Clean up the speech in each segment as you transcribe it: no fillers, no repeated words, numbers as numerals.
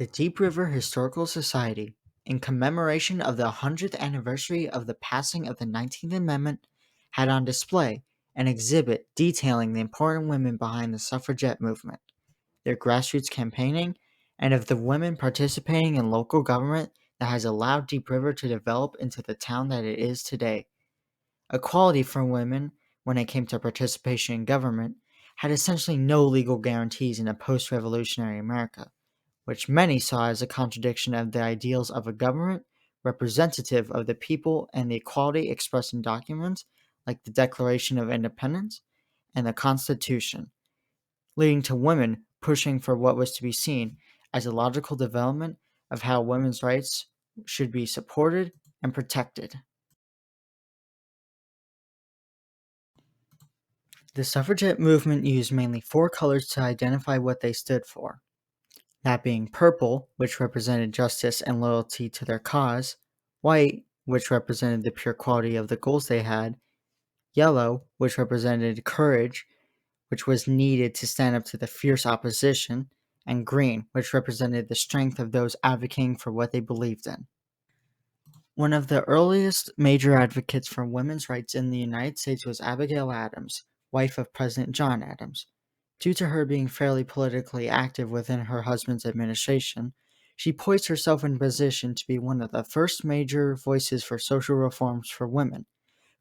The Deep River Historical Society, in commemoration of the 100th anniversary of the passing of the 19th Amendment, had on display an exhibit detailing the important women behind the suffragette movement, their grassroots campaigning, and of the women participating in local government that has allowed Deep River to develop into the town that it is today. Equality for women, when it came to participation in government, had essentially no legal guarantees in a post revolutionary America, which many saw as a contradiction of the ideals of a government representative of the people and the equality expressed in documents like the Declaration of Independence and the Constitution, leading to women pushing for what was to be seen as a logical development of how women's rights should be supported and protected. The suffragette movement used mainly four colors to identify what they stood for, that being purple, which represented justice and loyalty to their cause, white, which represented the pure quality of the goals they had, yellow, which represented courage, which was needed to stand up to the fierce opposition, and green, which represented the strength of those advocating for what they believed in. One of the earliest major advocates for women's rights in the United States was Abigail Adams, wife of President John Adams. Due to her being fairly politically active within her husband's administration, she poised herself in position to be one of the first major voices for social reforms for women,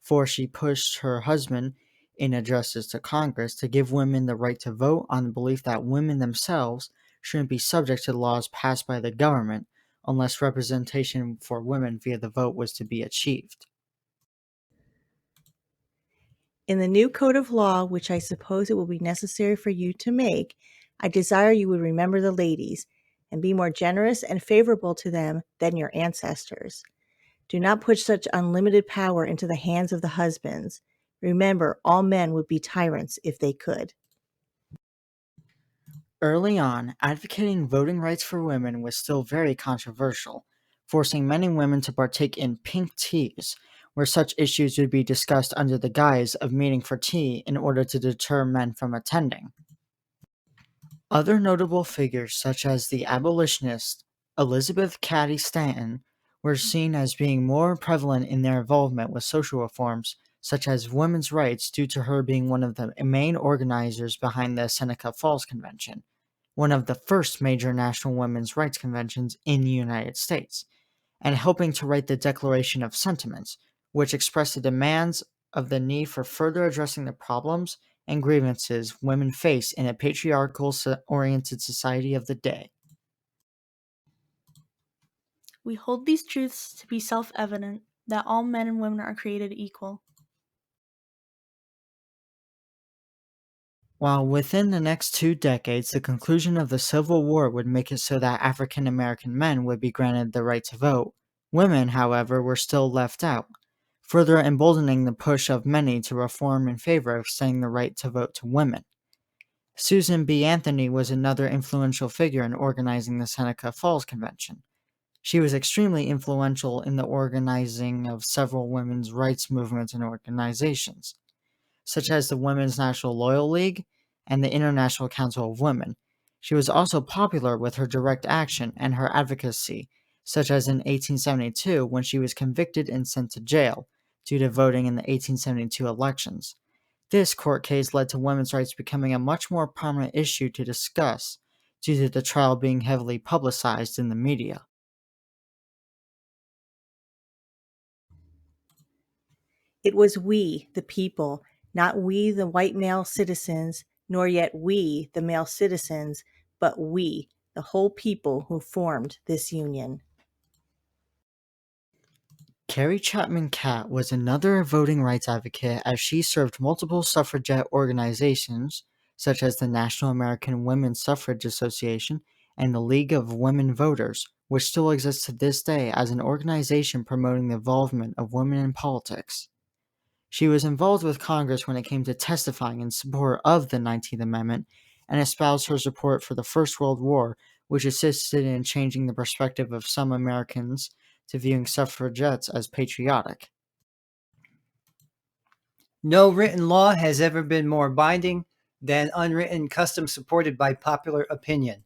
for she pushed her husband in addresses to Congress to give women the right to vote on the belief that women themselves shouldn't be subject to laws passed by the government unless representation for women via the vote was to be achieved. In the new code of law, which I suppose it will be necessary for you to make, I desire you would remember the ladies, and be more generous and favorable to them than your ancestors. Do not put such unlimited power into the hands of the husbands. Remember, all men would be tyrants if they could. Early on, advocating voting rights for women was still very controversial, forcing many women to partake in pink teas, where such issues would be discussed under the guise of meeting for tea in order to deter men from attending. Other notable figures, such as the abolitionist Elizabeth Cady Stanton, were seen as being more prevalent in their involvement with social reforms, such as women's rights, due to her being one of the main organizers behind the Seneca Falls Convention, one of the first major national women's rights conventions in the United States, and helping to write the Declaration of Sentiments, which expressed the demands of the need for further addressing the problems and grievances women face in a patriarchal oriented society of the day. We hold these truths to be self-evident, that all men and women are created equal. While within the next 2 decades, the conclusion of the Civil War would make it so that African American men would be granted the right to vote, women, however, were still left out, further emboldening the push of many to reform in favor of extending the right to vote to women. Susan B. Anthony was another influential figure in organizing the Seneca Falls Convention. She was extremely influential in the organizing of several women's rights movements and organizations, such as the Women's National Loyal League and the International Council of Women. She was also popular with her direct action and her advocacy, such as in 1872 when she was convicted and sent to jail due to voting in the 1872 elections. This court case led to women's rights becoming a much more prominent issue to discuss due to the trial being heavily publicized in the media. It was we, the people, not we, the white male citizens, nor yet we, the male citizens, but we, the whole people who formed this union. Carrie Chapman Catt was another voting rights advocate as she served multiple suffragette organizations, such as the National American Women's Suffrage Association and the League of Women Voters, which still exists to this day as an organization promoting the involvement of women in politics. She was involved with Congress when it came to testifying in support of the 19th Amendment and espoused her support for the First World War, which assisted in changing the perspective of some Americans to viewing suffragettes as patriotic. No written law has ever been more binding than unwritten custom supported by popular opinion.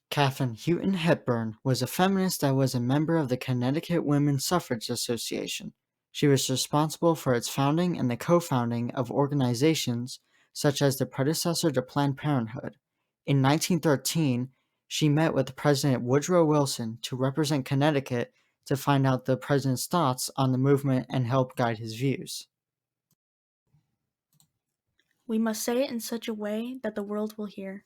Katharine Houghton Hepburn was a feminist that was a member of the Connecticut Women's Suffrage Association. She was responsible for its founding and the co-founding of organizations such as the predecessor to Planned Parenthood. In 1913, she met with President Woodrow Wilson to represent Connecticut to find out the president's thoughts on the movement and help guide his views. We must say it in such a way that the world will hear.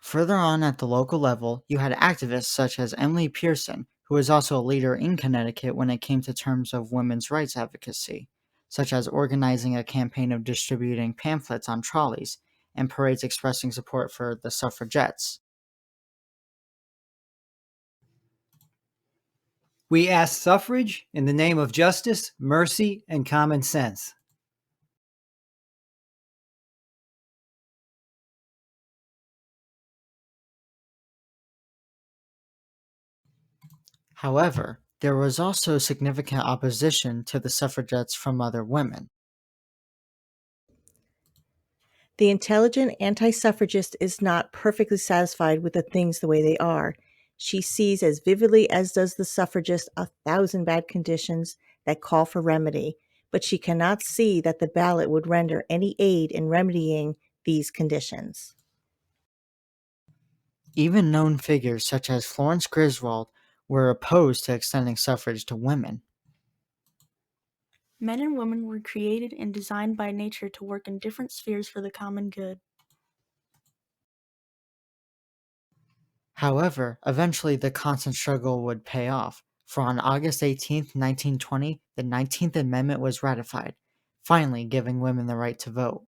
Further on at the local level, you had activists such as Emily Pearson, who was also a leader in Connecticut when it came to terms of women's rights advocacy, such as organizing a campaign of distributing pamphlets on trolleys and parades expressing support for the suffragettes. We ask suffrage in the name of justice, mercy, and common sense. However, there was also significant opposition to the suffragettes from other women. The intelligent anti suffragist is not perfectly satisfied with the things the way they are. She sees as vividly as does the suffragist 1,000 bad conditions that call for remedy, but she cannot see that the ballot would render any aid in remedying these conditions. Even known figures such as Florence Griswold were opposed to extending suffrage to women. Men and women were created and designed by nature to work in different spheres for the common good. However, eventually the constant struggle would pay off, for on August 18, 1920, the 19th Amendment was ratified, finally giving women the right to vote.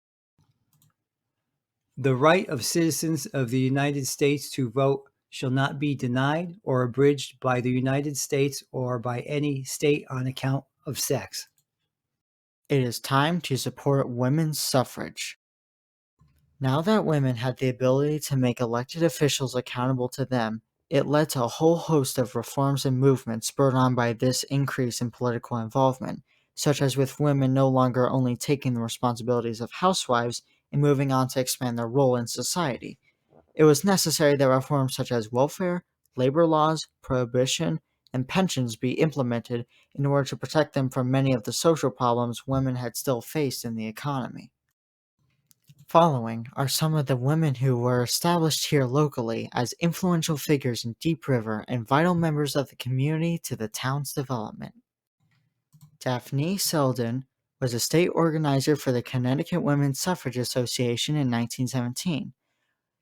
The right of citizens of the United States to vote shall not be denied or abridged by the United States or by any state on account of sex. It is time to support women's suffrage. Now that women had the ability to make elected officials accountable to them, it led to a whole host of reforms and movements spurred on by this increase in political involvement, such as with women no longer only taking the responsibilities of housewives and moving on to expand their role in society. It was necessary that reforms such as welfare, labor laws, prohibition, and pensions be implemented in order to protect them from many of the social problems women had still faced in the economy. Following are some of the women who were established here locally as influential figures in Deep River and vital members of the community to the town's development. Daphne Selden was a state organizer for the Connecticut Women's Suffrage Association in 1917.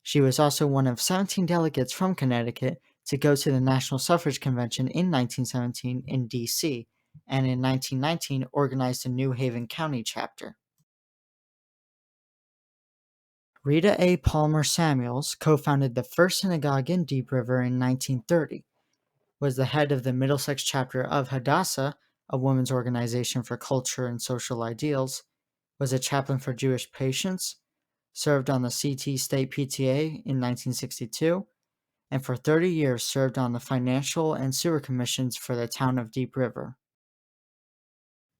She was also one of 17 delegates from Connecticut to go to the National Suffrage Convention in 1917 in D.C., and in 1919 organized a New Haven County chapter. Rita A. Palmer Samuels co-founded the first synagogue in Deep River in 1930, was the head of the Middlesex chapter of Hadassah, a women's organization for culture and social ideals, was a chaplain for Jewish patients, served on the CT State PTA in 1962, and for 30 years served on the Financial and Sewer Commissions for the town of Deep River.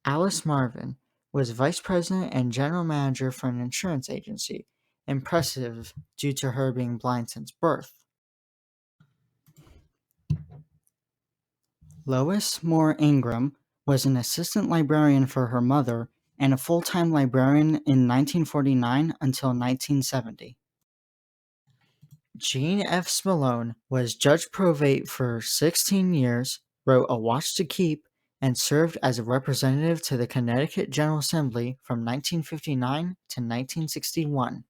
Alice Marvin was vice president and general manager for an insurance agency, impressive due to her being blind since birth. Lois Moore Ingram was an assistant librarian for her mother and a full-time librarian in 1949 until 1970. Jean F. Smallone was judge probate for 16 years, wrote A Watch to Keep, and served as a representative to the Connecticut General Assembly from 1959 to 1961.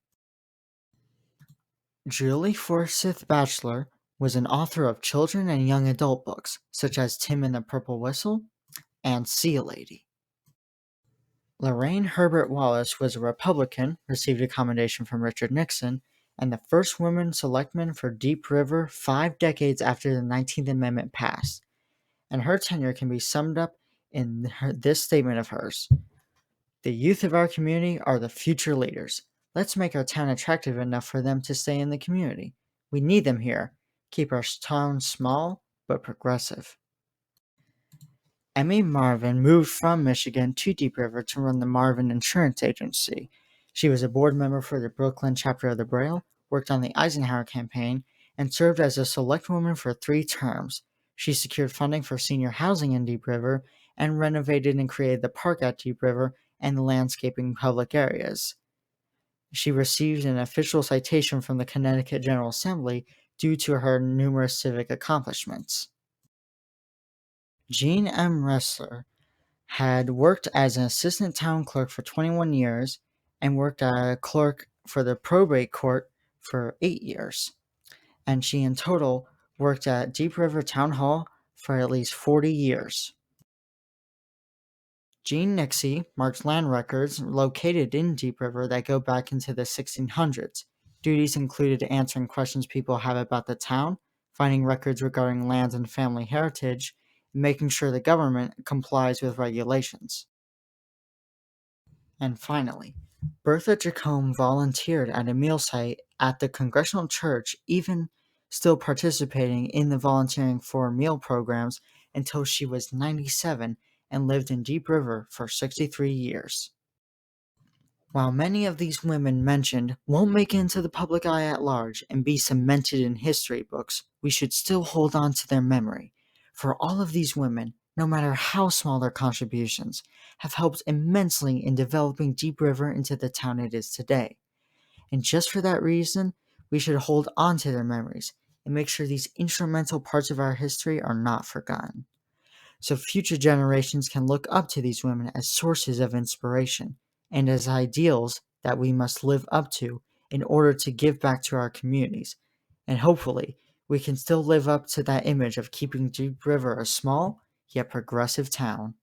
Julie Forsyth Batchelor was an author of children and young adult books, such as Tim and the Purple Whistle and Sea Lady. Lorraine Herbert Wallace was a Republican, received a commendation from Richard Nixon, and the first woman selectman for Deep River 5 decades after the 19th Amendment passed, and her tenure can be summed up in this statement of hers. The youth of our community are the future leaders. Let's make our town attractive enough for them to stay in the community. We need them here. Keep our town small but progressive. Emmy Marvin moved from Michigan to Deep River to run the Marvin Insurance Agency. She was a board member for the Brooklyn chapter of the Braille, worked on the Eisenhower campaign, and served as a select woman for 3 terms. She secured funding for senior housing in Deep River and renovated and created the park at Deep River and the landscaping public areas. She received an official citation from the Connecticut General Assembly due to her numerous civic accomplishments. Jean M. Ressler had worked as an assistant town clerk for 21 years and worked as a clerk for the probate court for 8 years. And she in total worked at Deep River Town Hall for at least 40 years. Jean Nixie marked land records located in Deep River that go back into the 1600s. Duties included answering questions people have about the town, finding records regarding land and family heritage, and making sure the government complies with regulations. And finally, Bertha Jacome volunteered at a meal site at the Congregational Church, even still participating in the volunteering for meal programs until she was 97 and lived in Deep River for 63 years. While many of these women mentioned won't make it into the public eye at large and be cemented in history books, we should still hold on to their memory. For all of these women, no matter how small their contributions, have helped immensely in developing Deep River into the town it is today. And just for that reason, we should hold on to their memories and make sure these instrumental parts of our history are not forgotten, so future generations can look up to these women as sources of inspiration and as ideals that we must live up to in order to give back to our communities. And hopefully, we can still live up to that image of keeping Deep River a small yet progressive town.